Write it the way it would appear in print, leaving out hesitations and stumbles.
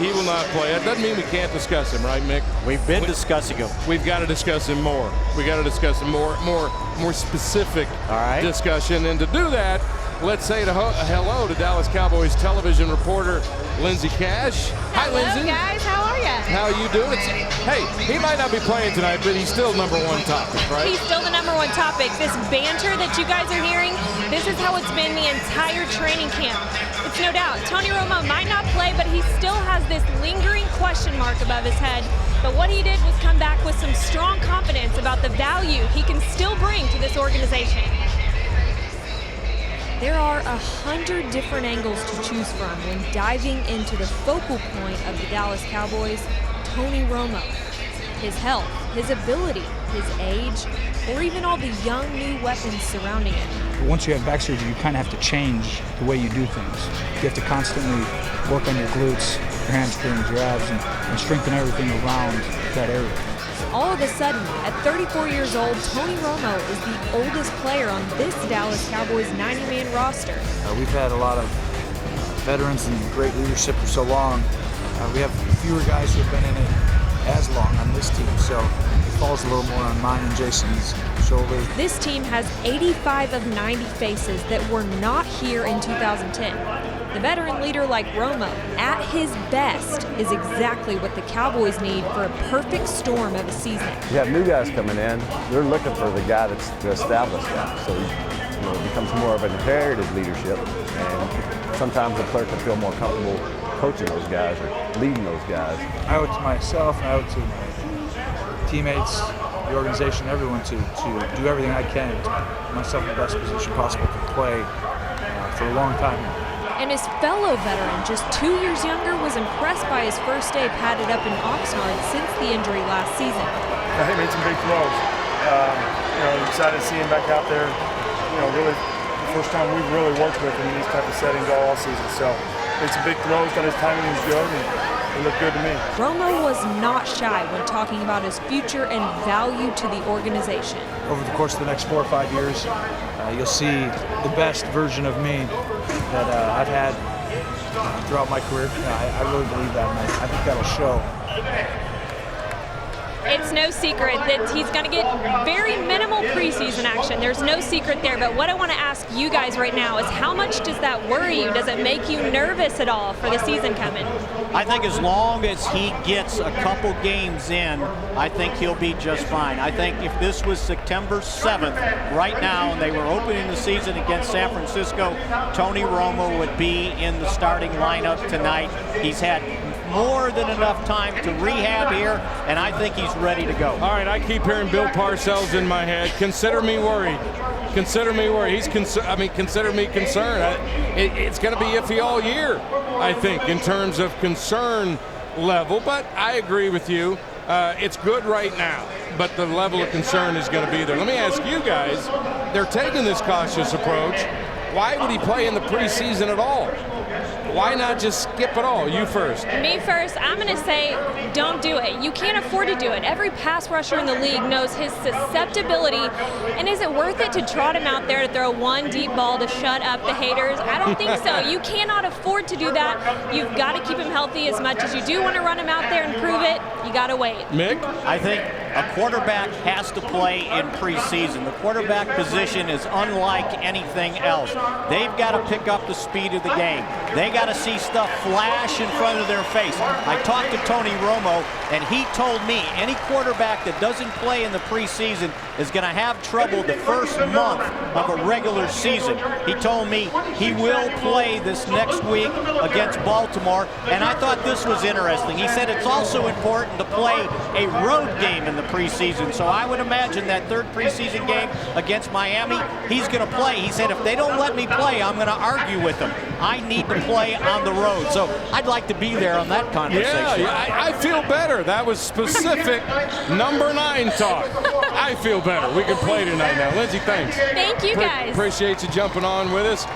He will not play. That doesn't mean we can't discuss him, right, Mick? We've been discussing him. We've got to discuss him more. We got to discuss him more specific discussion. And to do that, let's say hello to Dallas Cowboys television reporter Lindsey Cash. Hi, Lindsey. Hello, guys. How are you? How are you doing? Hey, he might not be playing tonight, but he's still #1 topic, right? He's still the #1 topic. This banter that you guys are hearing, this is how it's been the entire training camp. It's no doubt. Tony Romo might not play, but he still has this lingering question mark above his head. But what he did was come back with some strong confidence about the value he can still bring to this organization. There are 100 different angles to choose from when diving into the focal point of the Dallas Cowboys, Tony Romo. His health, his ability, his age, or even all the young new weapons surrounding him. Once you have back surgery, you kind of have to change the way you do things. You have to constantly work on your glutes, your hamstrings, your abs, and strengthen everything around that area. All of a sudden, at 34 years old, Tony Romo is the oldest player on this Dallas Cowboys 90-man roster. We've had a lot of veterans and great leadership for so long. We have fewer guys who have been in it as long on this team, so it falls a little more on mine and Jason's shoulders. This team has 85 of 90 faces that were not here in 2010. The veteran leader like Romo, at his best, is exactly what the Cowboys need for a perfect storm of a season. You have new guys coming in, they're looking for the guy that's the established guy. So it becomes more of an inherited leadership, and sometimes the player can feel more comfortable coaching those guys or leading those guys. I owe it to myself, and I owe it to my teammates, the organization, everyone to do everything I can to put myself in the best position possible to play for a long time. And his fellow veteran, just 2 years younger, was impressed by his first day padded up in Oxnard since the injury last season. He made some big throws. Excited to see him back out there. Really the first time we've really worked with him in these type of settings all season. So made some big throws, got his timing was good, and it looked good to me. Romo was not shy when talking about his future and value to the organization. Over the course of the next 4 or 5 years, you'll see the best version of me that I've had throughout my career. I really believe that, and I think that'll show. It's no secret that he's going to get very minimal preseason action. There's no secret there. But what I want to ask you guys right now is, how much does that worry you? Does it make you nervous at all for the season coming? I think as long as he gets a couple games in, I think he'll be just fine. I think if this was September 7th right now and they were opening the season against San Francisco, Tony Romo would be in the starting lineup tonight. He's had more than enough time to rehab here, and I think he's ready to go. All right, I keep hearing Bill Parcells in my head. Consider me worried. Consider me worried. Consider me concerned. It's going to be iffy all year, I think, in terms of concern level. But I agree with you. It's good right now, but the level of concern is going to be there. Let me ask you guys, they're taking this cautious approach. Why would he play in the preseason at all? Why not just skip it all? You first. Me first. I'm going to say don't do it. You can't afford to do it. Every pass rusher in the league knows his susceptibility. And is it worth it to trot him out there to throw one deep ball to shut up the haters? I don't think so. You cannot afford to do that. You've got to keep him healthy. As much as you do want to run him out there and prove it, you got to wait. Mick? I think a quarterback has to play in preseason. The quarterback position is unlike anything else. They've got to pick up the speed of the game. They got to see stuff flash in front of their face. I talked to Tony Romo, and he told me any quarterback that doesn't play in the preseason is going to have trouble the first month of a regular season. He told me he will play this next week against Baltimore, and I thought this was interesting. He said it's also important to play a road game in the preseason, so I would imagine that third preseason game against Miami, he's going to play. He said if they don't let me play, I'm going to argue with them. I need to play on the road, so I'd like to be there on that conversation. Yeah, I feel better. That was specific number 9 talk. I feel better. We can play tonight now. Lindsey, thanks. Thank you, guys. Appreciate you jumping on with us.